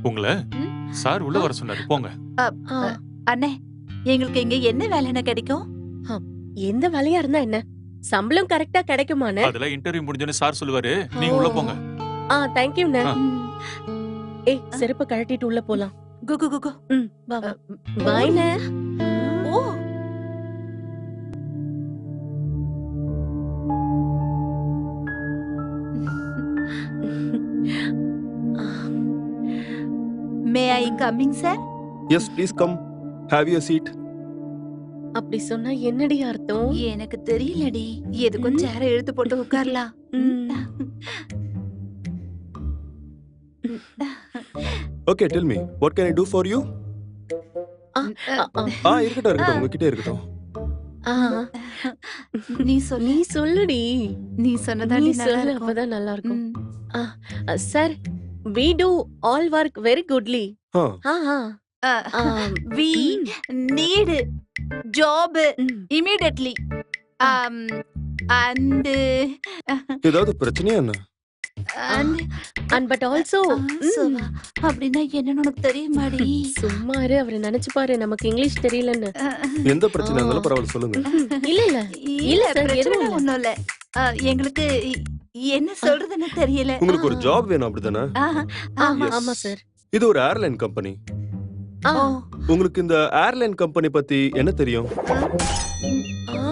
உங்களை ம்? சார் உள்ள வர சொன்னாரு, போங்க. அ, ஆ, அ, அண்ணே, எங்களுக்கு இங்க என்ன வேலைன்னு கிடைக்கும்? எந்த வேலையா இருந்தா என்ன? சம்பளம் கரெக்டா கிடைக்குமானே? அதெல்லாம் இன்டர்வியூ முடிஞ்சோன்னு சார் சொல்லுவாரு, ஓ. நீங்க உள்ள போங்க. தேங்க்யூண்ணே. ஆ. ம். ஏய், செருப்பு கழட்டிட்டு உள்ள போலாம். கு, கு, கு, கு. வா வா. அ, பாய்ண்ணே. ஓ. May I coming sir? Yes, please come. Have your seat. அப்படி சொன்னா என்னடி அர்த்தம்? எனக்கு தெரியலடி. எதுக்கும் சேர இழுத்து போட்டு உட்காரலாம். ம். Okay, tell me, what can I do for you? ஆ, இருக்கட்டும், உங்ககிட்ட இருக்கட்டும். ஆ, நீ சொல்லு. நீ சொல்லுடி. நீ நீ சொன்னதாண்டி நல்லா சொல்லு, இருக்கும். அப்பதான் நல்லா இருக்கும். ம். Sir, we do all work very goodly. ஆ, We need job ம். immediately. And ஏதாவது பிரச்சனையா என்ன? And but also அப்படின்னா என்னன்னு உனக்கு தெரியுமாடி? சும்மா இரு, அவரை நினைச்சு பாரு, நமக்கு இங்கிலீஷ் தெரியலன்னு. எந்த பிரச்சனை இருந்தாலும் பரவாயில்ல, சொல்லுங்க. இல்ல இல்ல இல்ல sir, பிரச்சனை எதுவும் இல்ல. ஒண்ணும் இல்ல. எங்களுக்கு என்ன சொல்றதுன்னு தெரியல. உங்களுக்கு ஒரு ஜாப் வேணும் அப்படிதானே? ஆமா. Yes. ஆமா சார். இது ஒரு ஏர்லைன் கம்பெனி. ஆ, ஓ. உங்களுக்கு இந்த ஏர்லைன் கம்பெனி பத்தி என்ன தெரியும்? ஆ,